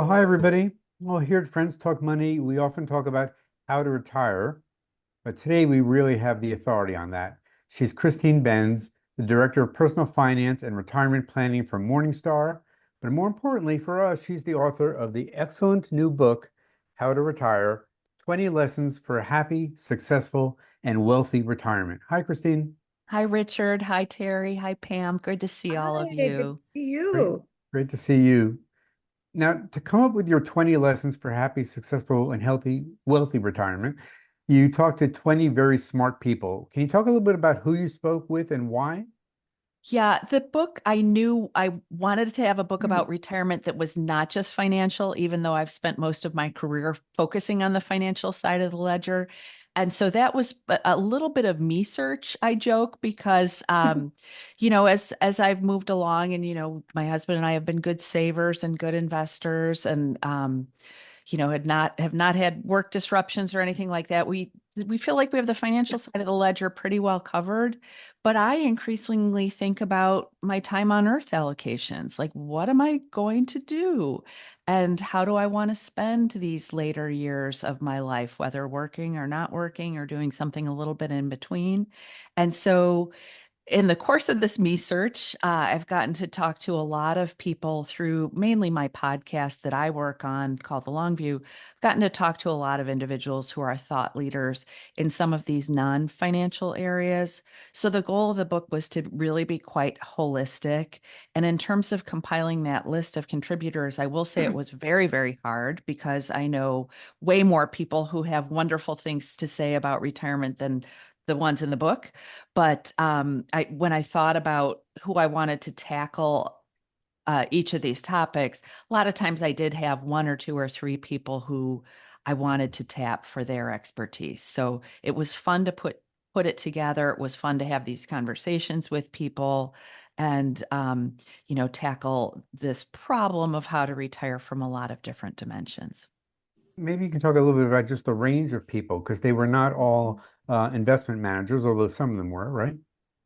Well, hi, everybody. Well, here at Friends Talk Money, we often talk about how to retire, but today we really have the authority on that. She's Christine Benz, the Director of Personal Finance and Retirement Planning for Morningstar. But more importantly for us, she's the author of the excellent new book, How to Retire 20 Lessons for a Happy, Successful, and Wealthy Retirement. Hi, Christine. Hi, Richard. Hi, Terry. Hi, Pam. Good to see all of Hi, good to you. see Great, you. great to see you. Now, to come up with your 20 lessons for happy, successful, and healthy, wealthy retirement, you talked to 20 very smart people. Can you talk a little bit about who you spoke with and why? Yeah, the book, I knew I wanted to have a book about retirement that was not just financial, even though I've spent most of my career focusing on the financial side of the ledger. And so that was a little bit of me search, I joke, because as I've moved along and my husband and I have been good savers and good investors and have not had work disruptions or anything like that. We feel like we have the financial side of the ledger pretty well covered, but I increasingly think about my time on earth allocations. Like, what am I going to do? And how do I want to spend these later years of my life, whether working or not working or doing something a little bit in between? And so in the course of this me search, I've gotten to talk to a lot of people through mainly my podcast that I work on called The Long View. I've gotten to talk to a lot of individuals who are thought leaders in some of these non-financial areas. So the goal of the book was to really be quite holistic. And in terms of compiling that list of contributors, I will say it was very, very hard because I know way more people who have wonderful things to say about retirement than the ones in the book. But when I thought about who I wanted to tackle each of these topics, a lot of times I did have one or two or three people who I wanted to tap for their expertise. So it was fun to put it together. It was fun to have these conversations with people and tackle this problem of how to retire from a lot of different dimensions. Maybe you can talk a little bit about just the range of people, because they were not all investment managers, although some of them were, right?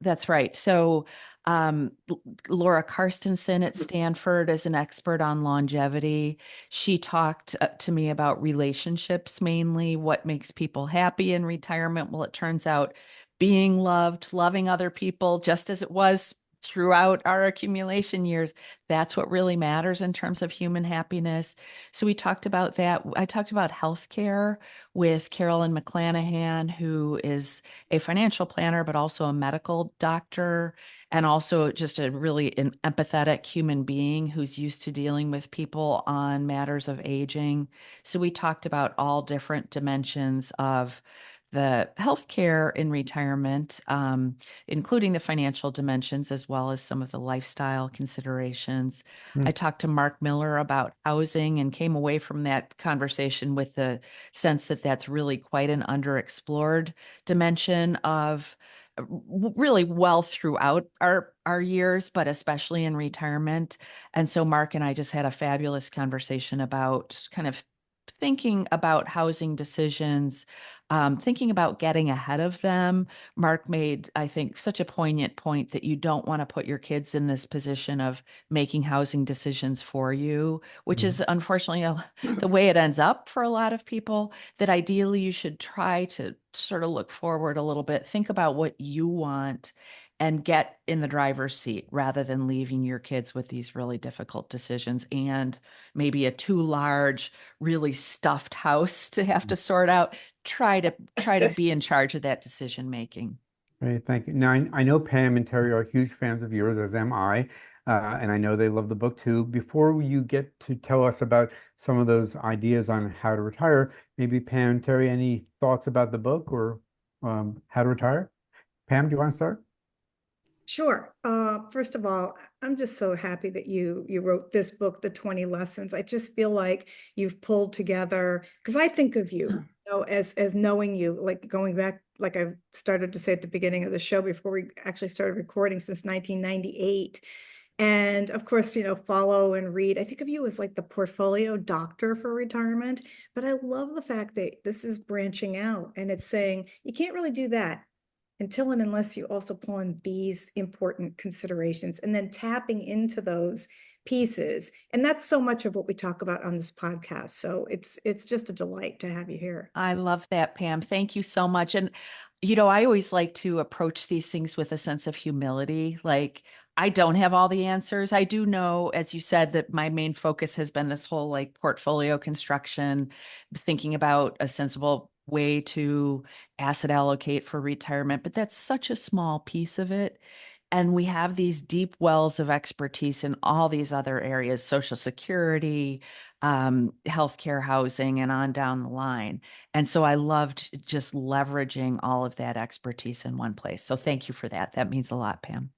That's right. So, Laura Karstensen at Stanford is an expert on longevity. She talked to me about relationships mainly, what makes people happy in retirement. Well, it turns out being loved, loving other people, just as it was throughout our accumulation years, that's what really matters in terms of human happiness. So we talked about that. I talked about healthcare with Carolyn McClanahan, who is a financial planner, but also a medical doctor, and also just a really an empathetic human being who's used to dealing with people on matters of aging. So we talked about all different dimensions of the healthcare in retirement, including the financial dimensions as well as some of the lifestyle considerations. I Hmm. talked to Mark Miller about housing and came away from that conversation with the sense that that's really quite an underexplored dimension of really wealth throughout our years, but especially in retirement. And so Mark and I just had a fabulous conversation about kind of thinking about housing decisions, thinking about getting ahead of them. Mark made, I think, such a poignant point that you don't want to put your kids in this position of making housing decisions for you, which is Mhm. unfortunately the way it ends up for a lot of people. That ideally you should try to sort of look forward a little bit, think about what you want. And get in the driver's seat rather than leaving your kids with these really difficult decisions and maybe a too large, really stuffed house to have to sort out. Try to be in charge of that decision making. Great, thank you. Now, I know Pam and Terry are huge fans of yours, as am I, and I know they love the book too. Before you get to tell us about some of those ideas on how to retire, maybe Pam and Terry, any thoughts about the book or how to retire? Pam, do you want to start? Sure. First of all, I'm just so happy that you wrote this book, The 20 Lessons. I just feel like you've pulled together because I think of you, as knowing you, like going back, like I started to say at the beginning of the show before we actually started recording since 1998. And of course, follow and read. I think of you as like the portfolio doctor for retirement, but I love the fact that this is branching out and it's saying you can't really do that. until and unless you also pull in these important considerations and then tapping into those pieces. And that's so much of what we talk about on this podcast. So it's just a delight to have you here. I love that, Pam. Thank you so much. And, I always like to approach these things with a sense of humility. Like, I don't have all the answers. I do know, as you said, that my main focus has been this whole like portfolio construction, thinking about a sensible way to asset allocate for retirement, but that's such a small piece of it. And we have these deep wells of expertise in all these other areas, Social Security, healthcare, housing, and on down the line. And so I loved just leveraging all of that expertise in one place. So thank you for that. That means a lot, Pam.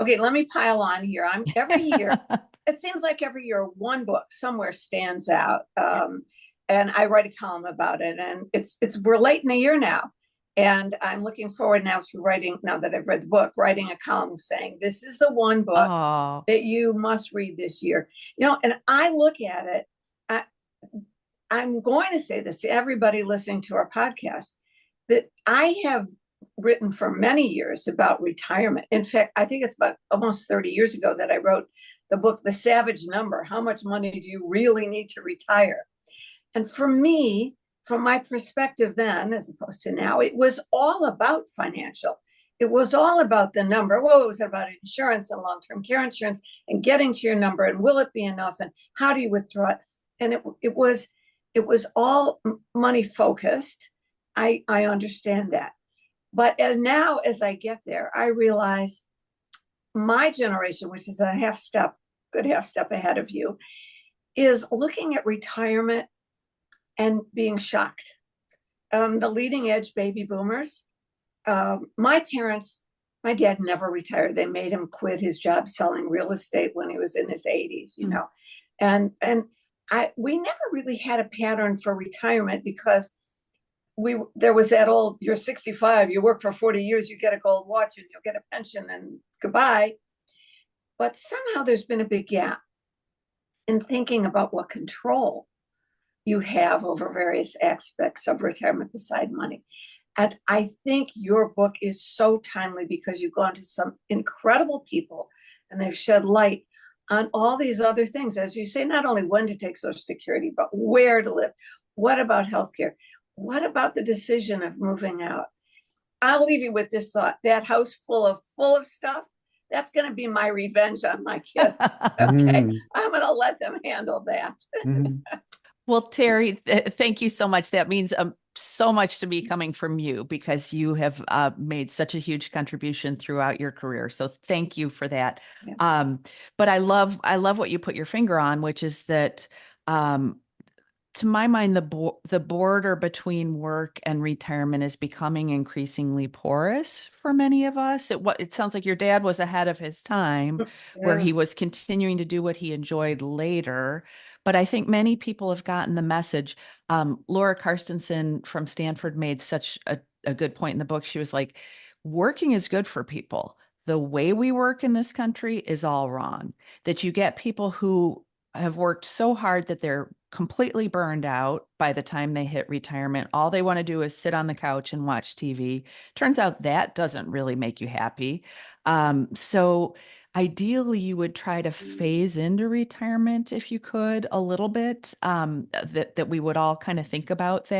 Okay, let me pile on here. I'm every year, it seems like every year one book somewhere stands out. And I write a column about it. And we're late in the year now. And I'm looking forward now to writing, now that I've read the book, writing a column saying this is the one book Oh, that you must read this year. And I look at it, I'm going to say this to everybody listening to our podcast, that I have written for many years about retirement. In fact, I think it's about almost 30 years ago that I wrote the book, The Savage Number: How Much Money Do You Really Need to Retire? And for me, from my perspective then, as opposed to now, it was all about financial. It was all about the number. Well, it was about insurance and long-term care insurance and getting to your number, and will it be enough, and how do you withdraw it? And it was all money focused. I understand that. But as I get there, I realize my generation, which is good half step ahead of you, is looking at retirement and being shocked. The leading edge baby boomers, my dad never retired. They made him quit his job selling real estate when he was in his 80s, and we never really had a pattern for retirement because there was that old, you're 65, you work for 40 years, you get a gold watch and you'll get a pension and goodbye. But somehow there's been a big gap in thinking about what control you have over various aspects of retirement beside money. And I think your book is so timely because you've gone to some incredible people and they've shed light on all these other things. As you say, not only when to take Social Security, but where to live. What about healthcare? What about the decision of moving out? I'll leave you with this thought: that house full of stuff, that's going to be my revenge on my kids. Okay. I'm going to let them handle that. well, Terry, thank you so much. That means so much to me coming from you because you have made such a huge contribution throughout your career. So thank you for that. Yeah. But I love what you put your finger on, which is that to my mind, the border between work and retirement is becoming increasingly porous for many of us. It sounds like your dad was ahead of his time, where he was continuing to do what he enjoyed later. But I think many people have gotten the message. Laura Carstensen from Stanford made such a good point in the book. She was like, working is good for people. The way we work in this country is all wrong. That you get people who have worked so hard that they're completely burned out by the time they hit retirement. All they want to do is sit on the couch and watch TV. Turns out that doesn't really make you happy. So ideally, you would try to phase into retirement if you could a little bit, that we would all kind of think about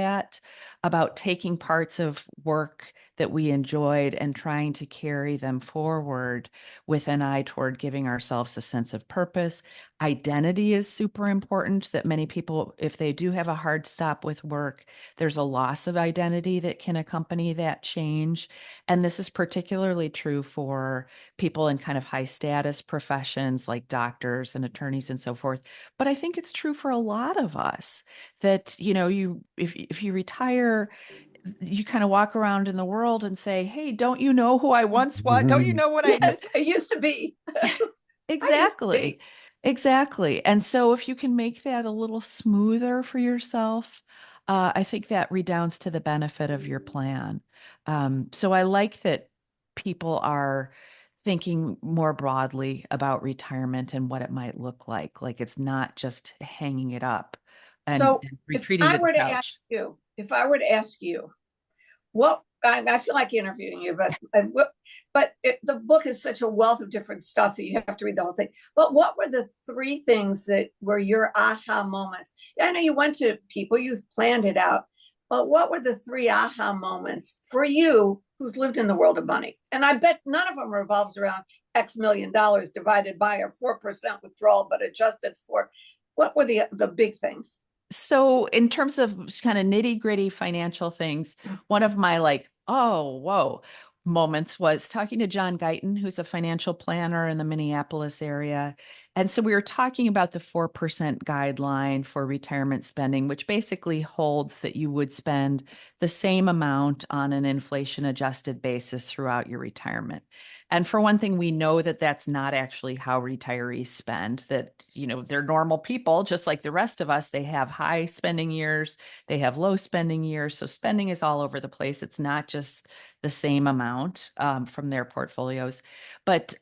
about taking parts of work that we enjoyed and trying to carry them forward with an eye toward giving ourselves a sense of purpose. Identity is super important, that many people, if they do have a hard stop with work, there's a loss of identity that can accompany that change. And this is particularly true for people in kind of high status professions like doctors and attorneys and so forth. But I think it's true for a lot of us that, if you retire, you kind of walk around in the world and say, hey, don't you know who I once was? Don't you know what I did? I used to be. Exactly. Exactly. And so if you can make that a little smoother for yourself, I think that redounds to the benefit of your plan. So I like that people are thinking more broadly about retirement and what it might look like. Like it's not just hanging it up and So retreating to the couch. if I were to ask you, what I feel like interviewing you, the book is such a wealth of different stuff that you have to read the whole thing. But what were the three things that were your aha moments? I know you went to people, you planned it out, but what were the three aha moments for you who's lived in the world of money? And I bet none of them revolves around X million dollars divided by a 4% withdrawal, but adjusted for. What were the big things? So in terms of kind of nitty gritty financial things, one of my like, oh, whoa moments was talking to John Guyton, who's a financial planner in the Minneapolis area. And so we were talking about the 4% guideline for retirement spending, which basically holds that you would spend the same amount on an inflation adjusted basis throughout your retirement. And for one thing, we know that that's not actually how retirees spend, that, they're normal people, just like the rest of us. They have high spending years, they have low spending years. So spending is all over the place. It's not just the same amount from their portfolios. But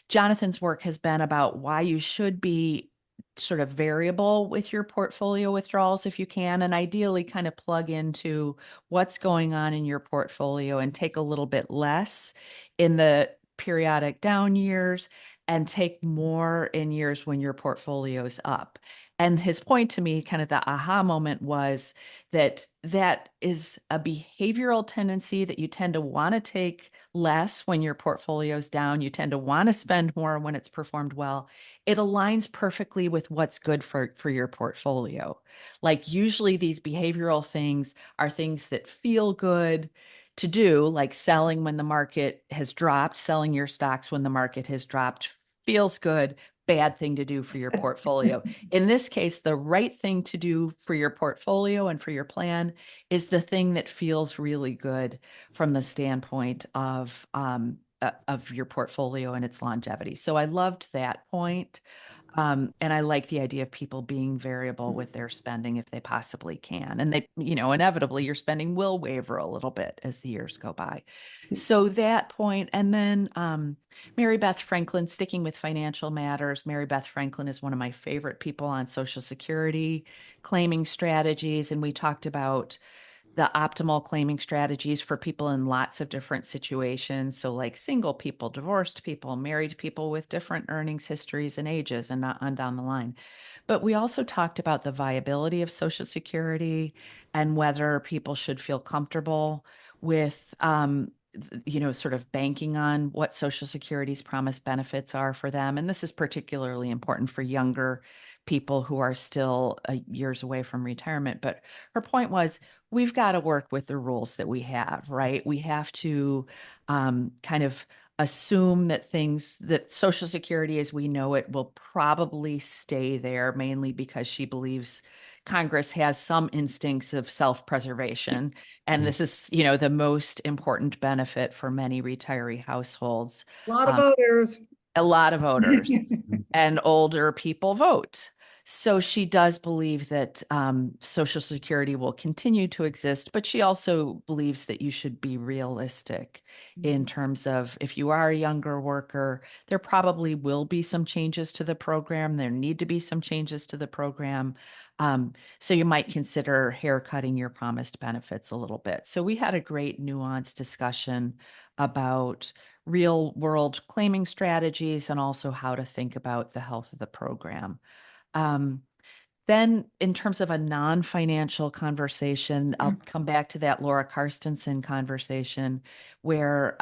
Jonathan's work has been about why you should be sort of variable with your portfolio withdrawals if you can, and ideally kind of plug into what's going on in your portfolio and take a little bit less in the periodic down years and take more in years when your portfolio's up. And his point to me, kind of the aha moment, was that that is a behavioral tendency that you tend to want to take less when your portfolio's down. You tend to want to spend more when it's performed well. It aligns perfectly with what's good for your portfolio. Like usually these behavioral things are things that feel good to do, like selling when the market has dropped, selling your stocks when the market has dropped feels good, bad thing to do for your portfolio. In this case, the right thing to do for your portfolio and for your plan is the thing that feels really good from the standpoint of your portfolio and its longevity. So I loved that point. And I like the idea of people being variable with their spending if they possibly can. And they, inevitably your spending will waver a little bit as the years go by. So that point, and then Mary Beth Franklin, sticking with financial matters. Mary Beth Franklin is one of my favorite people on Social Security claiming strategies. And we talked about the optimal claiming strategies for people in lots of different situations. So, like single people, divorced people, married people with different earnings histories and ages, and not on down the line. But we also talked about the viability of Social Security and whether people should feel comfortable with, sort of banking on what Social Security's promised benefits are for them. And this is particularly important for younger people who are still years away from retirement. But her point was, we've got to work with the rules that we have, right? We have to kind of assume that Social Security as we know it will probably stay there, mainly because she believes Congress has some instincts of self-preservation. And this is, the most important benefit for many retiree households. A lot of Um, voters. a lot of voters and older people vote. So she does believe that Social Security will continue to exist, but she also believes that you should be realistic in terms of if you are a younger worker, there probably will be some changes to the program. There need to be some changes to the program. So you might consider haircutting your promised benefits a little bit. So we had a great nuanced discussion about real world claiming strategies and also how to think about the health of the program. Um, then, in terms of a non-financial conversation, I'll come back to that Laura Karstensen conversation where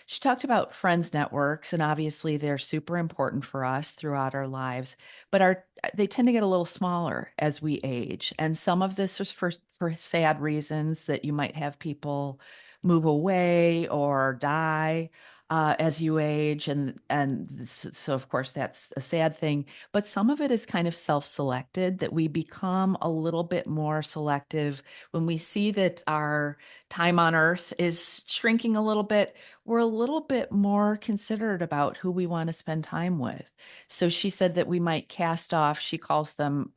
she talked about friends networks, and obviously they're super important for us throughout our lives, but they tend to get a little smaller as we age. And some of this is for sad reasons that you might have people move away or die as you age, so of course that's a sad thing. But some of it is kind of self-selected, that we become a little bit more selective when we see that our time on earth is shrinking a little bit. We're a little bit more considerate about who we want to spend time with. So she said that we might cast off, she calls them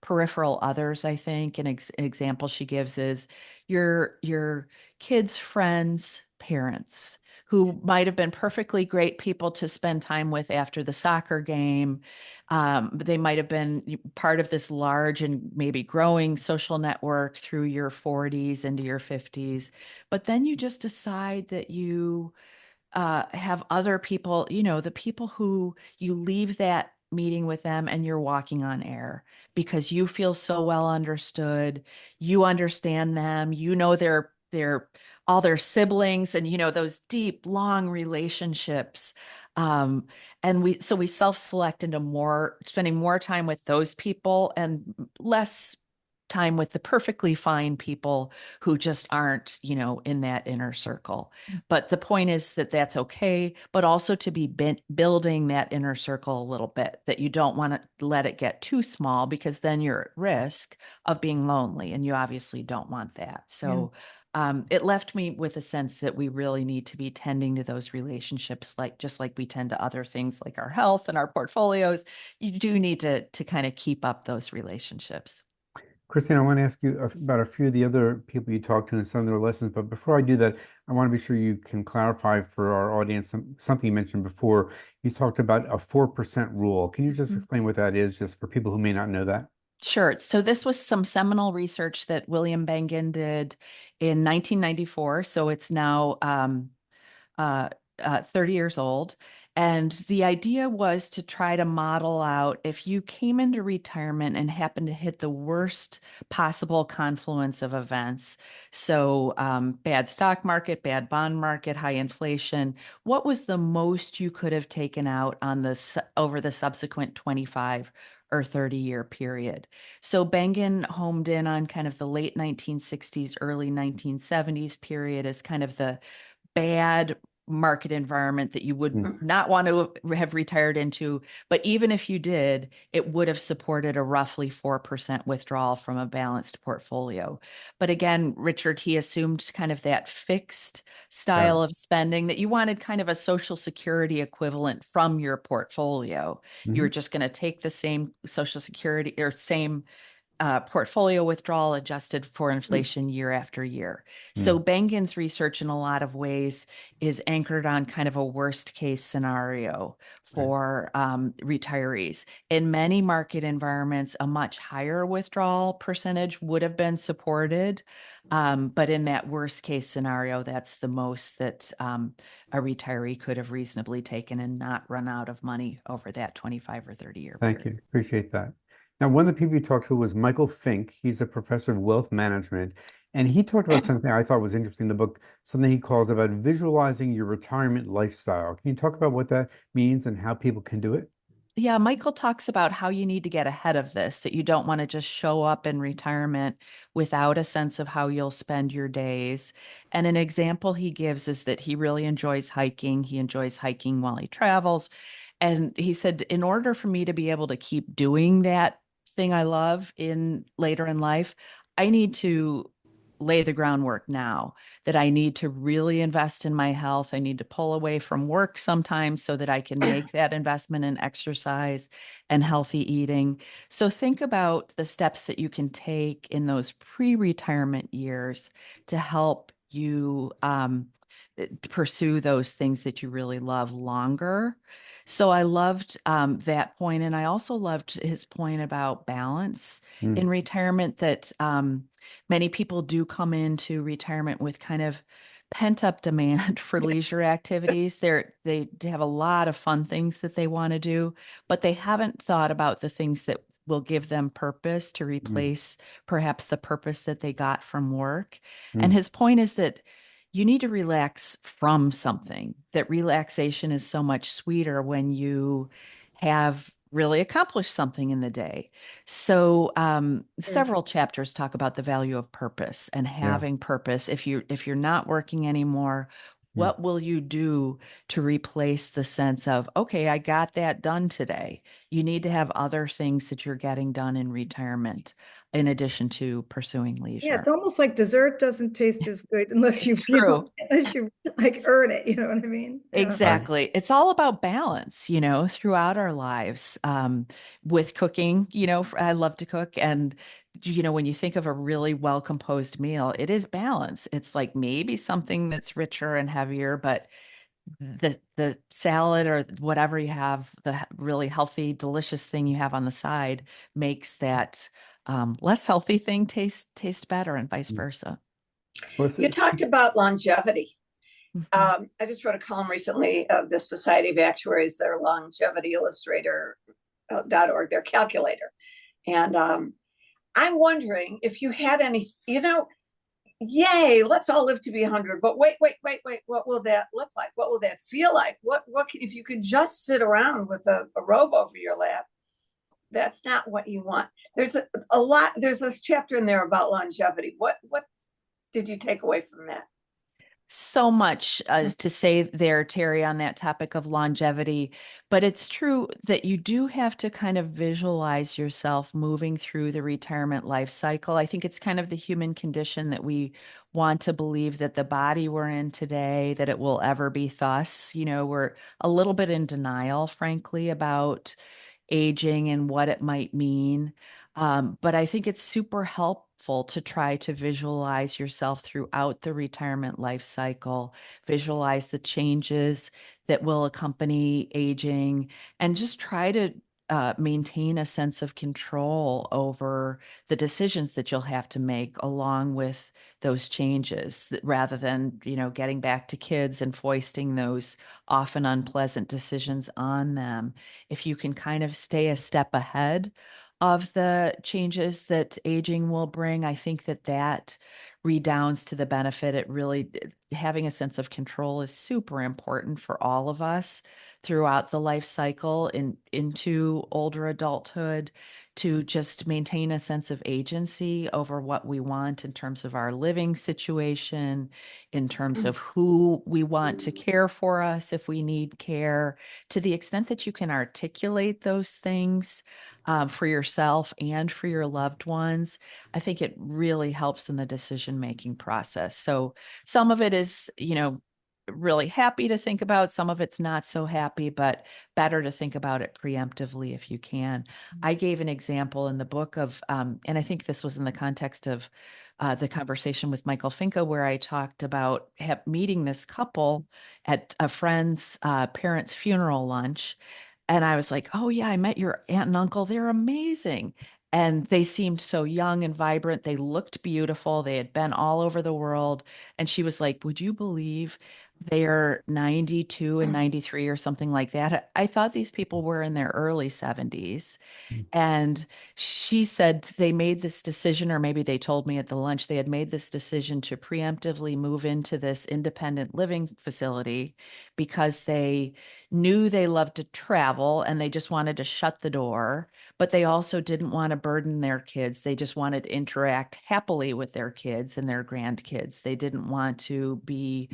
peripheral others, I think. An example she gives is your kids' friends' parents who might have been perfectly great people to spend time with after the soccer game. They might have been part of this large and maybe growing social network through your 40s into your 50s. But then you just decide that you have other people, the people who you leave that meeting with them and you're walking on air because you feel so well understood. You understand them, their all their siblings and those deep, long relationships. Um, and we self-select into spending more time with those people and less time with the perfectly fine people who just aren't, in that inner circle. But the point is that that's okay, but also to be building that inner circle a little bit, that you don't want to let it get too small because then you're at risk of being lonely, and you obviously don't want that. Yeah. So it left me with a sense that we really need to be tending to those relationships, like just like we tend to other things like our health and our portfolios. You do need to kind of keep up those relationships. Christine, I want to ask you about a few of the other people you talked to and some of their lessons. But before I do that, I want to be sure you can clarify for our audience something you mentioned before. You talked about a 4% rule. Can you just Mhm. explain what that is, just for people who may not know that? Sure. So this was some seminal research that William Bengen did in 1994. So it's now uh, 30 years old. And the idea was to try to model out if you came into retirement and happened to hit the worst possible confluence of events. So, bad stock market, bad bond market, high inflation, what was the most you could have taken out on over the subsequent 25 or 30-year period? So Bengen homed in on kind of the late 1960s, early 1970s period as kind of the bad market environment that you would Mm, not want to have retired into. But even if you did, it would have supported a roughly 4% withdrawal from a balanced portfolio. But again, Richard, he assumed kind of that fixed got it. style of spending that you wanted kind of a social security equivalent from your portfolio. You Hmm. were just going to take the same social security or same portfolio withdrawal adjusted for inflation year after year. So Mm, Bengen's research in a lot of ways is anchored on kind of a worst case scenario right. for retirees. In many market environments, a much higher withdrawal percentage would have been supported. But in that worst case scenario, that's the most that a retiree could have reasonably taken and not run out of money over that 25 or 30-year Thank period. you. Appreciate that. Now, one of the people you talked to was Michael Fink. He's a professor of wealth management, and he talked about something I thought was interesting in the book, something he calls about visualizing your retirement lifestyle. Can you talk about what that means and how people can do it? Yeah, Michael talks about how you need to get ahead of this, that you don't want to just show up in retirement without a sense of how you'll spend your days. And an example he gives is that he really enjoys hiking. He enjoys hiking while he travels. And he said, in order for me to be able to keep doing that thing I love in later in life, I need to lay the groundwork now, that I need to really invest in my health. I need to pull away from work sometimes so that I can make that investment in exercise and healthy eating. So think about the steps that you can take in those pre-retirement years to help you pursue those things that you really love longer. So I loved that point, and I also loved his point about balance Mm, in retirement, that many people do come into retirement with kind of pent up demand for leisure activities. They have a lot of fun things that they want to do, but they haven't thought about the things that will give them purpose to mm, replace perhaps the purpose that they got from work. And mm, his point is that you need to relax from something, that relaxation is so much sweeter when you have really accomplished something in the day. So Sure. several chapters talk about the value of purpose and yeah. having purpose. If you're not working anymore, Mm, what will you do to replace the sense of, okay, I got that done today? You need to have other things that you're getting done in retirement in addition to pursuing Yeah, it's leisure. almost like dessert doesn't taste as good unless True. unless you like earn it, you know what I mean? Yeah. right. Exactly. It's all about balance, throughout our lives. With cooking, I love to cook. And, when you think of a really well composed meal, it is balance. It's like maybe something that's richer and heavier, but the salad or whatever you have, the really healthy, delicious thing you have on the side makes that less healthy thing taste better, and vice versa. Well, You talked about longevity. Mhm. I just wrote a column recently of the Society of Actuaries, their longevity illustrator.org, their calculator. And I'm wondering if you had any, yay, let's all live to be 100. But wait. What will that look like? What will that feel like? If you could just sit around with a robe over your lap? That's not what you want. There's a lot. There's this chapter in there about longevity. What did you take away from that? So much to say there, Terry, on that topic of longevity, but it's true that you do have to kind of visualize yourself moving through the retirement life cycle. I think it's kind of the human condition that we want to believe that the body we're in today, that it will ever be thus. We're a little bit in denial, frankly, about aging and what it might mean. But I think it's super helpful to try to visualize yourself throughout the retirement life cycle, visualize the changes that will accompany aging, and just try to maintain a sense of control over the decisions that you'll have to make along with those changes rather than, getting back to kids and foisting those often unpleasant decisions on them. If you can kind of stay a step ahead of the changes that aging will bring, I think that redounds to the benefit. Having a sense of control is super important for all of us throughout the life cycle into older adulthood, to just maintain a sense of agency over what we want in terms of our living situation, in terms of who we want to care for us if we need care, to the extent that you can articulate those things for yourself and for your loved ones. I think it really helps in the decision-making process. So some of it is, really happy to think about. Some of it's not so happy, but better to think about it preemptively if you can. I gave an example in the book of, and I think this was in the context of the conversation with Michael Finka, where I talked about meeting this couple at a friend's parents' funeral lunch. And I was like, oh, yeah, I met your aunt and uncle. They're amazing. And they seemed so young and vibrant. They looked beautiful. They had been all over the world. And she was like, would you believe they're 92 and 93 or something like that? I thought these people were in their early 70s. And she said they made this decision, or maybe they told me at the lunch, they had made this decision to preemptively move into this independent living facility because they knew they loved to travel and they just wanted to shut the door, but they also didn't want to burden their kids. They just wanted to interact happily with their kids and their grandkids. They didn't want to be,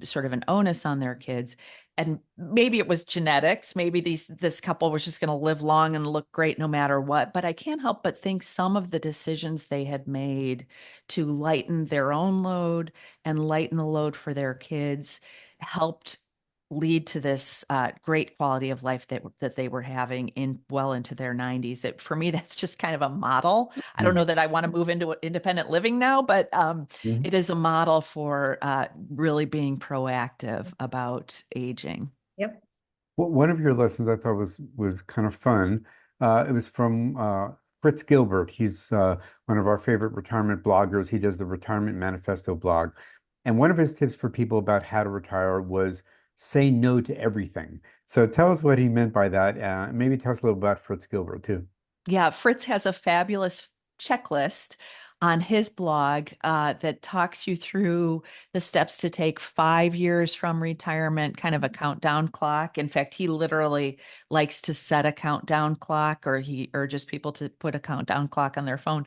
sort of an onus on their kids. And maybe it was genetics. Maybe this couple was just going to live long and look great no matter what. But I can't help but think some of the decisions they had made to lighten their own load and lighten the load for their kids helped lead to this great quality of life that they were having well into their 90s. That for me, that's just kind of a model. I don't know that I want to move into independent living now, but Mhm. it is a model for really being proactive about aging. Yep. Well, one of your lessons I thought was kind of fun. It was from Fritz Gilbert. He's one of our favorite retirement bloggers. He does the Retirement Manifesto blog. And one of his tips for people about how to retire was say no to everything. So tell us what he meant by that. Maybe tell us a little about Fritz Gilbert too. Yeah, Fritz has a fabulous checklist on his blog that talks you through the steps to take 5 years from retirement, kind of a countdown clock. In fact, he literally likes to set a countdown clock, or he urges people to put a countdown clock on their phone.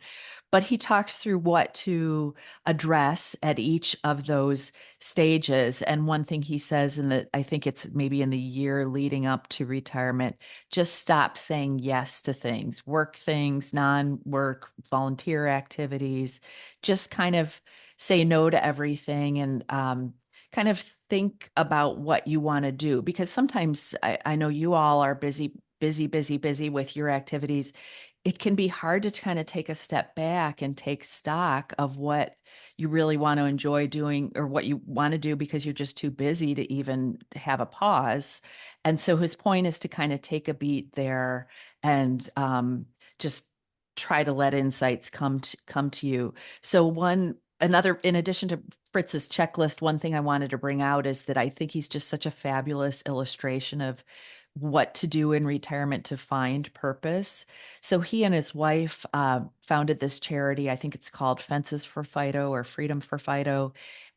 But he talks through what to address at each of those stages. And one thing he says I think it's maybe in the year leading up to retirement, just stop saying yes to things, work things, non-work, volunteer activities. Just kind of say no to everything, and kind of think about what you want to do. Because sometimes I know you all are busy with your activities. it can be hard to kind of take a step back and take stock of what you really want to enjoy doing or what you want to do because you're just too busy to even have a pause. And so his point is to kind of take a beat there and just try to let insights come to you. So another, in addition to Fritz's checklist, one thing I wanted to bring out is that I think he's just such a fabulous illustration of what to do in retirement to find purpose. So he and his wife founded this charity. I think it's called Fences for Fido or Freedom for Fido.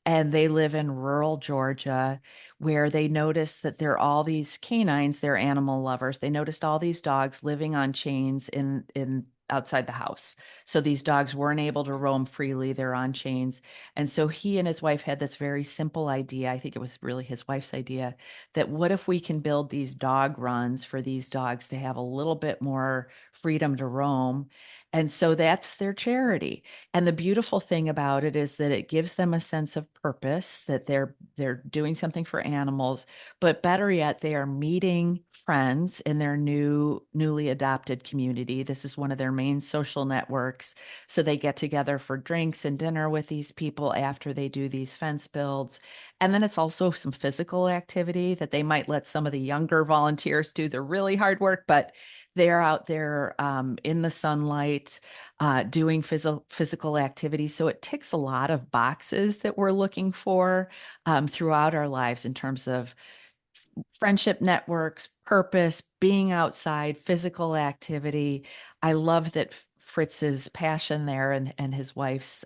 And they live in rural Georgia where they noticed that there are all these canines, they're animal lovers. They noticed all these dogs living on chains in outside the house. So these dogs weren't able to roam freely. They're on chains. And so he and his wife had this very simple idea. I think it was really his wife's idea that what if we can build these dog runs for these dogs to have a little bit more freedom to roam? And so that's their charity. And the beautiful thing about it is that it gives them a sense of purpose, that they're doing something for animals, but better yet, they are meeting friends in their newly adopted community. This is one of their main social networks. So they get together for drinks and dinner with these people after they do these fence builds. And then it's also some physical activity that they might let some of the younger volunteers do the really hard work, but they're out there in the sunlight doing physical activity. So it ticks a lot of boxes that we're looking for throughout our lives in terms of friendship networks, purpose, being outside, physical activity. I love that Fritz's passion there and his wife's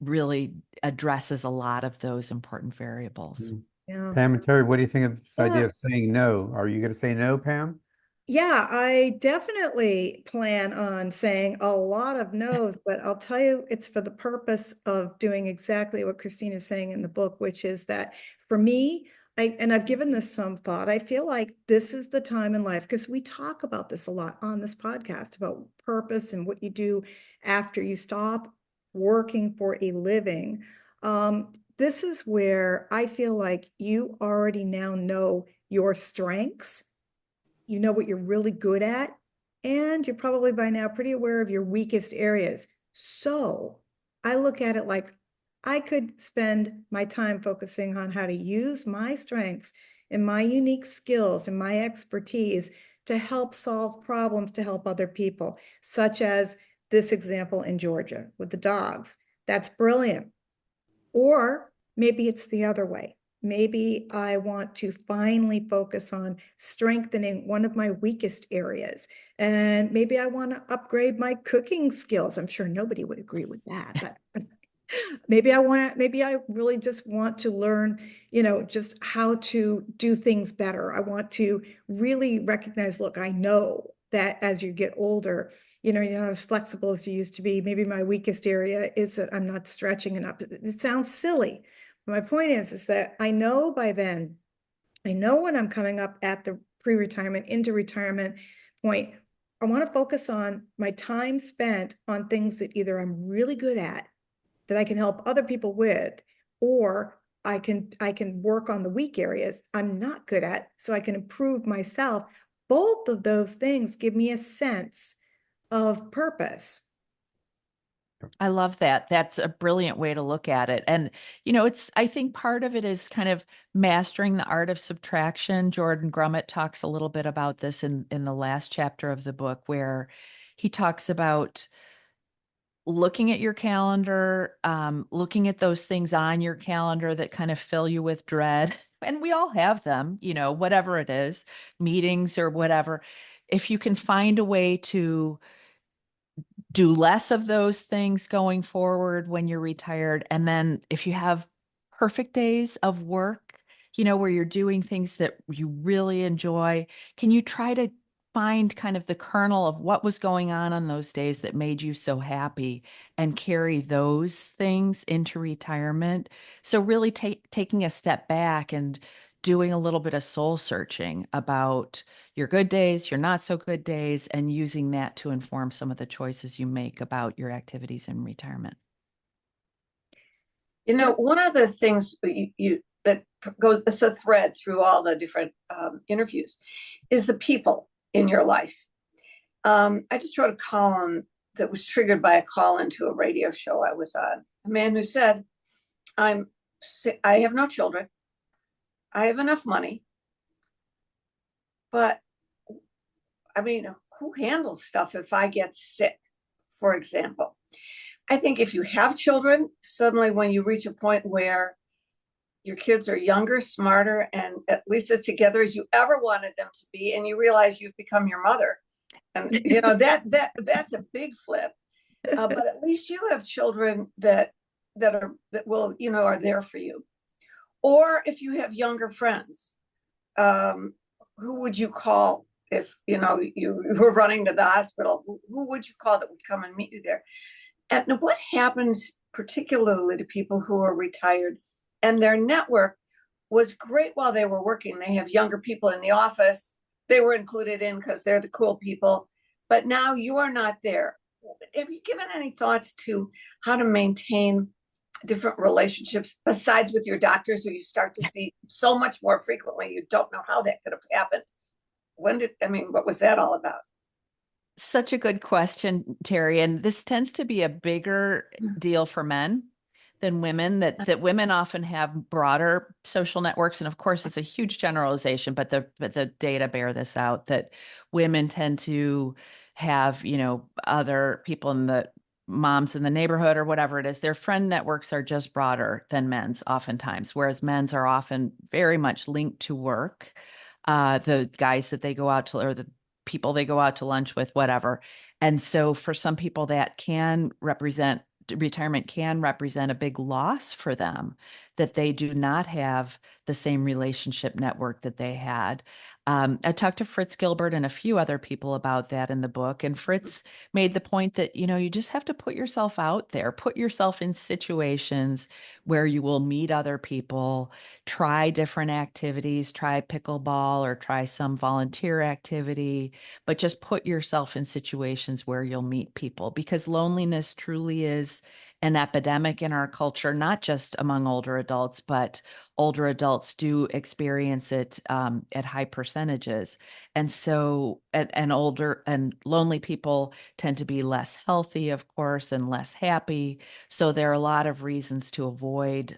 really addresses a lot of those important variables. Mm. Yeah. Pam and Terry, what do you think of this idea Yeah. of saying no? Are you going to say no, Pam? Yeah, I definitely plan on saying a lot of no's, but I'll tell you, it's for the purpose of doing exactly what Christine is saying in the book, which is that for me, and I've given this some thought, I feel like this is the time in life, because we talk about this a lot on this podcast about purpose and what you do after you stop working for a living. This is where I feel like you already now know your strengths, you know what you're really good at, and you're probably by now pretty aware of your weakest areas. So I look at it like I could spend my time focusing on how to use my strengths and my unique skills and my expertise to help solve problems to help other people, such as this example in Georgia with the dogs. That's brilliant. Or maybe it's the other way. Maybe I want to finally focus on strengthening one of my weakest areas. And maybe I want to upgrade my cooking skills. I'm sure nobody would agree with that, but maybe I really just want to learn, just how to do things better. I want to really recognize, look, I know that as you get older, you're not as flexible as you used to be. Maybe my weakest area is that I'm not stretching enough. It sounds silly. My point is that I know by then, I know when I'm coming up at the pre-retirement into retirement point, I want to focus on my time spent on things that either I'm really good at, that I can help other people with, or I can work on the weak areas I'm not good at so I can improve myself. Both of those things give me a sense of purpose. I love that. That's a brilliant way to look at it. And, I think part of it is kind of mastering the art of subtraction. Jordan Grummett talks a little bit about this in the last chapter of the book, where he talks about looking at your calendar, looking at those things on your calendar that kind of fill you with dread. And we all have them, whatever it is, meetings or whatever. If you can find a way to do less of those things going forward when you're retired. And then if you have perfect days of work, where you're doing things that you really enjoy, can you try to find kind of the kernel of what was going on those days that made you so happy and carry those things into retirement? So really taking a step back and doing a little bit of soul searching about your good days, your not so good days, and using that to inform some of the choices you make about your activities in retirement. One of the things that goes as a thread through all the different interviews is the people in your life. I just wrote a column that was triggered by a call into a radio show I was on. A man who said, I have no children. I have enough money. But I mean, who handles stuff if I get sick, for example? I think if you have children, suddenly when you reach a point where your kids are younger, smarter, and at least as together as you ever wanted them to be, and you realize you've become your mother, and you know that's a big flip. But at least you have children that will are there for you. Or if you have younger friends, who would you call if you were running to the hospital? Who would you call that would come and meet you there? And what happens particularly to people who are retired and their network was great while they were working? They have younger people in the office they were included in because they're the cool people, but now you are not there. Have you given any thoughts to how to maintain different relationships besides with your doctors who you start to see so much more frequently? You don't know how that could have happened. What was that all about? Such a good question, Terry. And this tends to be a bigger deal for men than women, that women often have broader social networks. And of course, it's a huge generalization, but the data bear this out, that women tend to have, other people in the moms in the neighborhood or whatever it is. Their friend networks are just broader than men's oftentimes, whereas men's are often very much linked to work. The guys that they go out to, or the people they go out to lunch with, whatever. And so for some people retirement can represent a big loss for them, that they do not have the same relationship network that they had. I talked to Fritz Gilbert and a few other people about that in the book. And Fritz made the point that, you just have to put yourself out there, put yourself in situations where you will meet other people, try different activities, try pickleball or try some volunteer activity, but just put yourself in situations where you'll meet people, because loneliness truly is an epidemic in our culture, not just among older adults, but older adults do experience it at high percentages. And so, and older and lonely people tend to be less healthy, of course, and less happy. So there are a lot of reasons to avoid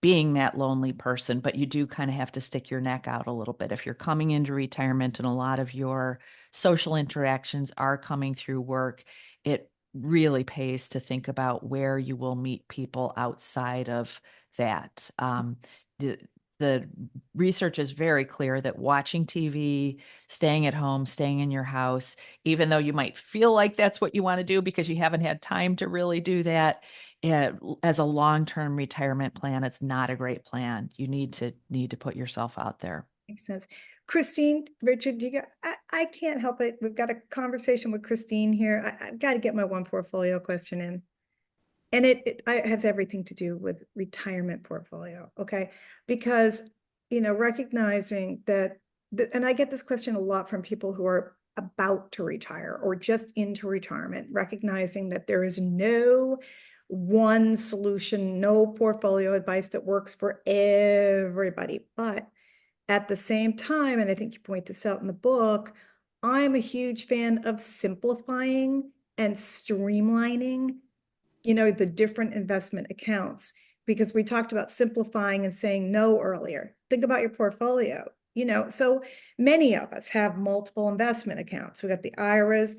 being that lonely person, but you do kind of have to stick your neck out a little bit. If you're coming into retirement and a lot of your social interactions are coming through work, it really pays to think about where you will meet people outside of that. The research is very clear that watching TV, staying at home, staying in your house, even though you might feel like that's what you want to do because you haven't had time to really do that, as a long-term retirement plan, it's not a great plan. You need to put yourself out there. Makes sense. Christine, Richard, I can't help it. We've got a conversation with Christine here. I've got to get my one portfolio question in. And it has everything to do with retirement portfolio, okay? Because, recognizing that, and I get this question a lot from people who are about to retire or just into retirement, recognizing that there is no one solution, no portfolio advice that works for everybody. But at the same time, and I think you point this out in the book, I'm a huge fan of simplifying and streamlining, the different investment accounts, because we talked about simplifying and saying no earlier. Think about your portfolio. So many of us have multiple investment accounts. We got the IRAs,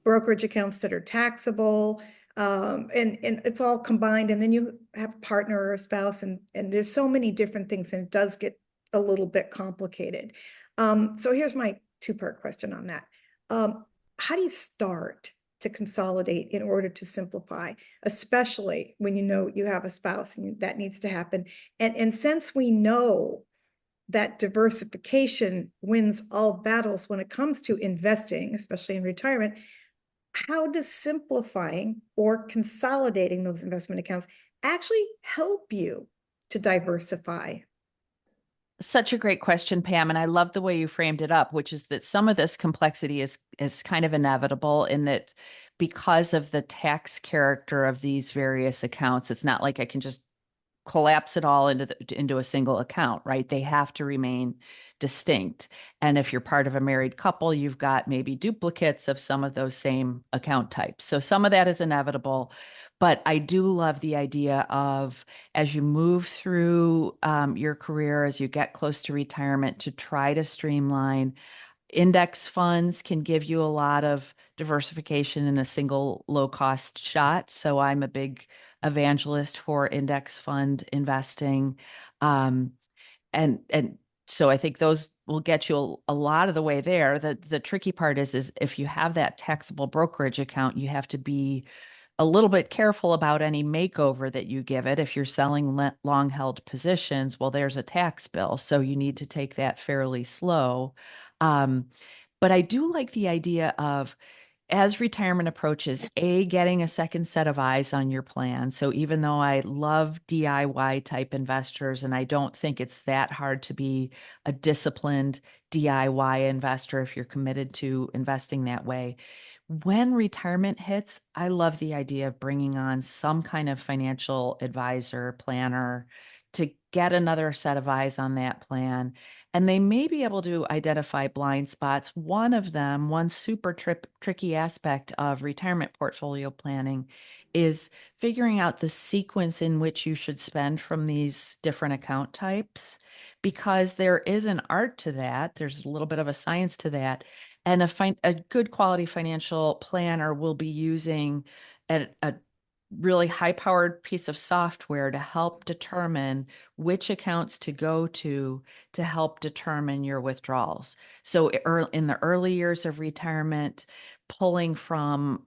brokerage accounts that are taxable, and it's all combined. And then you have a partner or a spouse, and there's so many different things, and it does get a little bit complicated. So here's my two-part question on that. How do you start to consolidate in order to simplify, especially when you have a spouse and that needs to happen? And since we know that diversification wins all battles when it comes to investing, especially in retirement, how does simplifying or consolidating those investment accounts actually help you to diversify? Such a great question, Pam. And I love the way you framed it up, which is that some of this complexity is kind of inevitable, in that because of the tax character of these various accounts, it's not like I can just collapse it all into a single account, right? They have to remain distinct. And if you're part of a married couple, you've got maybe duplicates of some of those same account types. So some of that is inevitable. But I do love the idea of, as you move through your career, as you get close to retirement, to try to streamline. Index funds can give you a lot of diversification in a single low cost shot. So I'm a big evangelist for index fund investing. Um, and so I think those will get you a lot of the way there. The tricky part is if you have that taxable brokerage account, you have to be a little bit careful about any makeover that you give it. If you're selling long held positions, well, there's a tax bill. So you need to take that fairly slow. Um, but I do like the idea of, as retirement approaches, getting a second set of eyes on your plan. So even though I love DIY type investors, and I don't think it's that hard to be a disciplined DIY investor if you're committed to investing that way, when retirement hits, I love the idea of bringing on some kind of financial advisor, planner to get another set of eyes on that plan. And they may be able to identify blind spots. One of them, one super tricky aspect of retirement portfolio planning is figuring out the sequence in which you should spend from these different account types, because there is an art to that. There's a little bit of a science to that. And a good quality financial planner will be using a really high powered piece of software to help determine which accounts to go to help determine your withdrawals. So in the early years of retirement, pulling from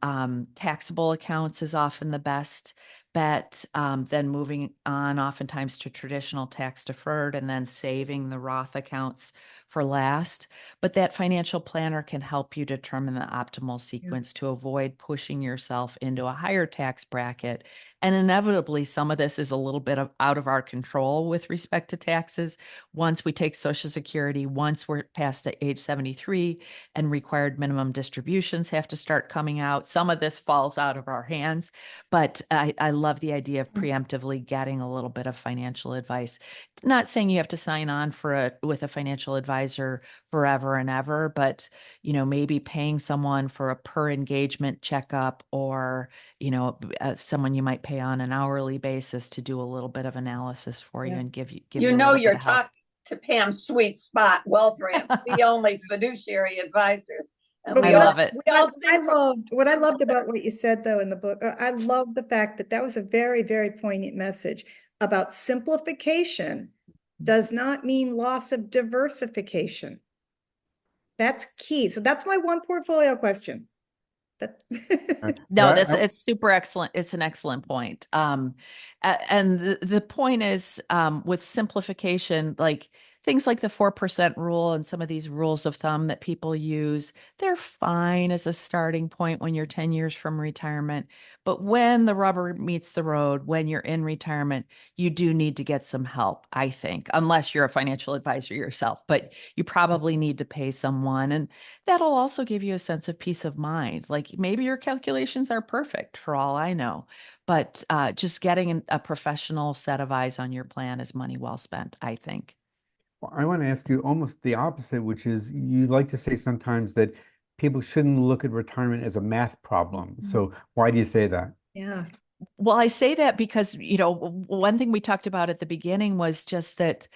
taxable accounts is often the best bet. Then moving on oftentimes to traditional tax deferred, and then saving the Roth accounts for last. But that financial planner can help you determine the optimal sequence to avoid pushing yourself into a higher tax bracket. And inevitably, some of this is a little bit out of our control with respect to taxes. Once we take Social Security, once we're past age 73 and required minimum distributions have to start coming out, some of this falls out of our hands. But I love the idea of preemptively getting a little bit of financial advice. Not saying you have to sign on with a financial advisor forever and ever, but maybe paying someone for a per engagement checkup, or someone you might pay on an hourly basis to do a little bit of analysis for you and give you a little bit you're of help. talking to Pam's sweet spot, Wealth Rant, the only fiduciary advisors. And I love it. What I loved about what you said though in the book, I love the fact that that was a very, very poignant message about simplification does not mean loss of diversification. That's key. So that's my one portfolio question. No, it's super excellent. It's an excellent point. And the point is, with simplification, like things like the 4% rule and some of these rules of thumb that people use, they're fine as a starting point when you're 10 years from retirement. But when the rubber meets the road, when you're in retirement, you do need to get some help, I think, unless you're a financial advisor yourself. But you probably need to pay someone. And that'll also give you a sense of peace of mind. Like maybe your calculations are perfect for all I know, but just getting a professional set of eyes on your plan is money well spent, I think. Well, I want to ask you almost the opposite, which is you like to say sometimes that people shouldn't look at retirement as a math problem. So why do you say that? Yeah. Well, I say that because, one thing we talked about at the beginning was just that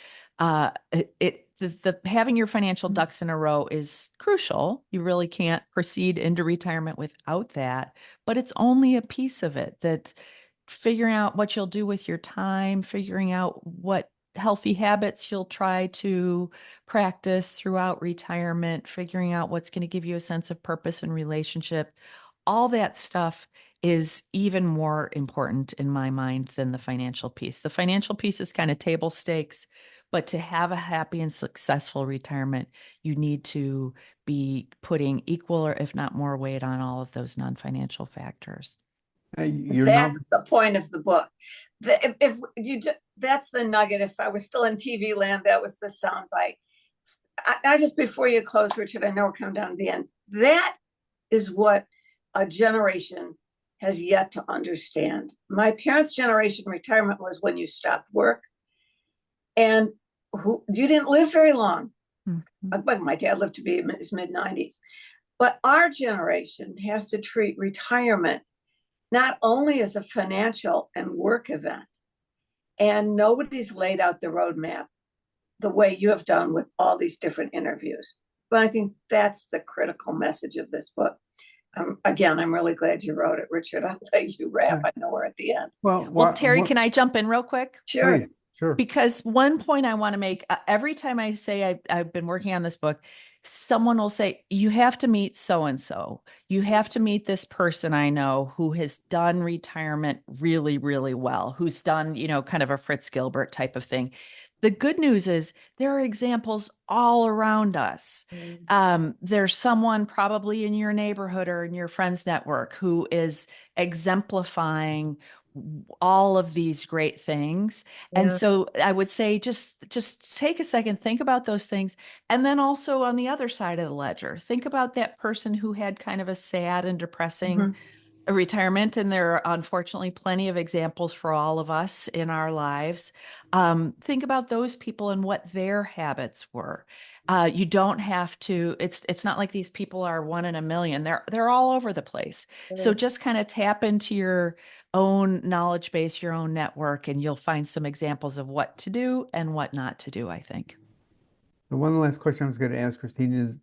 having your financial ducks in a row is crucial. You really can't proceed into retirement without that, but it's only a piece of it. That figuring out what you'll do with your time, figuring out what healthy habits you'll try to practice throughout retirement, figuring out what's going to give you a sense of purpose and relationship, all that stuff is even more important in my mind than the financial piece. The financial piece is kind of table stakes, but to have a happy and successful retirement, you need to be putting equal or if not more weight on all of those non-financial factors. That's the point of the book. That's the nugget. If I was still in TV land, that was the soundbite. I just, before you close, Richard, I know we're coming down to the end. That is what a generation has yet to understand. My parents' generation retirement was when you stopped work, and you didn't live very long. But my dad lived to be in his mid-90s. But our generation has to treat retirement not only as a financial and work event, and nobody's laid out the roadmap the way you have done with all these different interviews. But I think that's the critical message of this book. Again, I'm really glad you wrote it, Richard. I'll let you wrap. I know we're at the end. Well, Terry, can I jump in real quick? Sure. Please, sure. Because one point I want to make, every time I say I've been working on this book, someone will say, you have to meet so-and-so. You have to meet this person I know who has done retirement really, really well, who's done, kind of a Fritz Gilbert type of thing. The good news is there are examples all around us. There's someone probably in your neighborhood or in your friends network who is exemplifying all of these great things. Yeah. And so I would say just take a second, think about those things. And then also on the other side of the ledger, think about that person who had kind of a sad and depressing retirement. And there are unfortunately plenty of examples for all of us in our lives. Think about those people and what their habits were. You don't have to, it's not like these people are one in a million. They're all over the place. So just kind of tap into your own knowledge base, your own network, and you'll find some examples of what to do and what not to do, I think. The one last question I was going to ask, Christine, is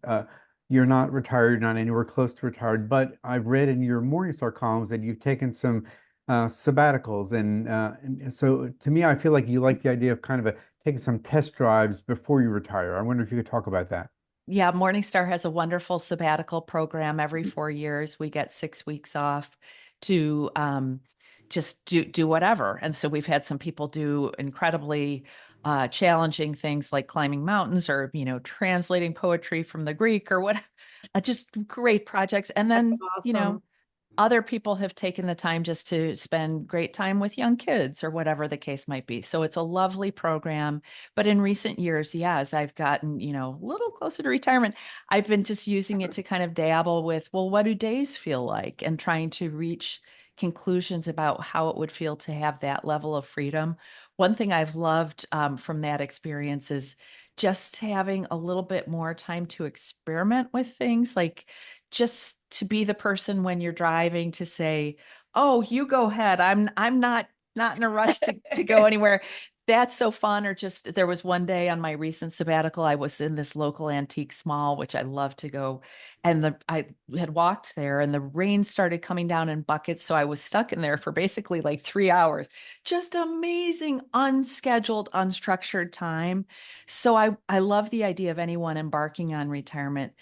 you're not retired, not anywhere close to retired, but I've read in your Morningstar columns that you've taken some sabbaticals. And so to me, I feel like you like the idea of kind of taking some test drives before you retire. I wonder if you could talk about that. Yeah, Morningstar has a wonderful sabbatical program. Every 4 years, we get 6 weeks off to just do whatever. And so we've had some people do incredibly challenging things like climbing mountains or, translating poetry from the Greek or what, just great projects. And then, Awesome. other people have taken the time just to spend great time with young kids or whatever the case might be. So it's a lovely program. But in recent years, as I've gotten, a little closer to retirement, I've been just using it to kind of dabble with, well, what do days feel like? And trying to reach conclusions about how it would feel to have that level of freedom. One thing I've loved from that experience is just having a little bit more time to experiment with things, like just to be the person when you're driving to say, oh, you go ahead. I'm not in a rush to go anywhere. That's so fun. Or just, there was one day on my recent sabbatical, I was in this local antique mall, which I love to go. And I had walked there and the rain started coming down in buckets. So I was stuck in there for basically like 3 hours, just amazing, unscheduled, unstructured time. So I love the idea of anyone embarking on retirement,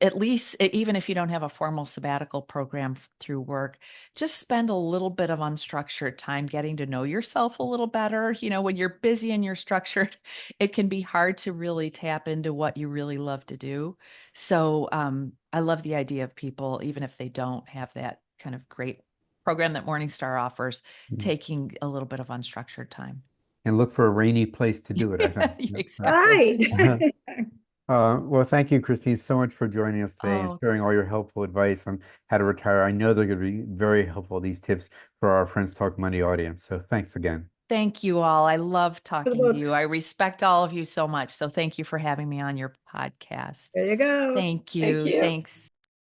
at least even if you don't have a formal sabbatical program through work, just spend a little bit of unstructured time getting to know yourself a little better. When you're busy and you're structured, it can be hard to really tap into what you really love to do. So I love the idea of people, even if they don't have that kind of great program that Morningstar offers, taking a little bit of unstructured time. And look for a rainy place to do it, I think. Exactly. Right. Well, thank you, Christine, so much for joining us today and sharing all your helpful advice on how to retire. I know they're going to be very helpful, these tips, for our Friends Talk Money audience. So thanks again. Thank you all. I love talking book. to you. I respect all of you so much. So thank you for having me on your podcast. There you go. Thank you. Thank you. Thanks.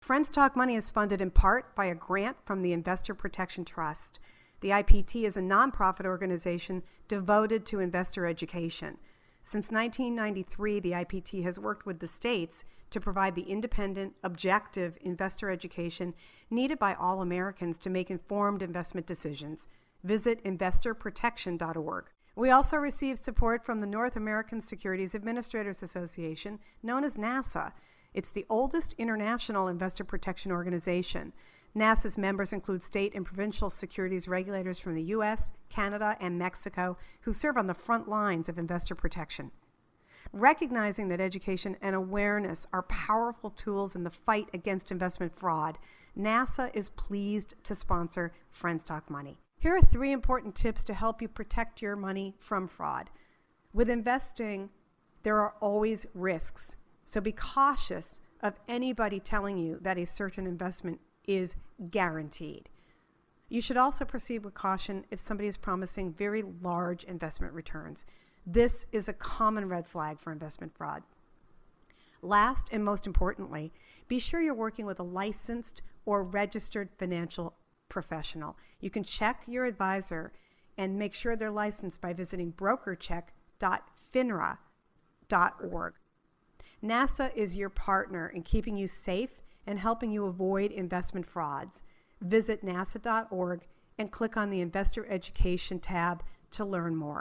Friends Talk Money is funded in part by a grant from the Investor Protection Trust. The IPT is a nonprofit organization devoted to investor education. Since 1993, the IPT has worked with the states to provide the independent, objective investor education needed by all Americans to make informed investment decisions. Visit investorprotection.org. We also receive support from the North American Securities Administrators Association, known as NASA. It's the oldest international investor protection organization. NASA's members include state and provincial securities regulators from the U.S., Canada, and Mexico who serve on the front lines of investor protection. Recognizing that education and awareness are powerful tools in the fight against investment fraud, NASA is pleased to sponsor Friends Talk Money. Here are 3 important tips to help you protect your money from fraud. With investing, there are always risks, so be cautious of anybody telling you that a certain investment is guaranteed. You should also proceed with caution if somebody is promising very large investment returns. This is a common red flag for investment fraud. Last and most importantly, be sure you're working with a licensed or registered financial professional. You can check your advisor and make sure they're licensed by visiting brokercheck.finra.org. NASA is your partner in keeping you safe and helping you avoid investment frauds. Visit nasa.org and click on the Investor Education tab to learn more.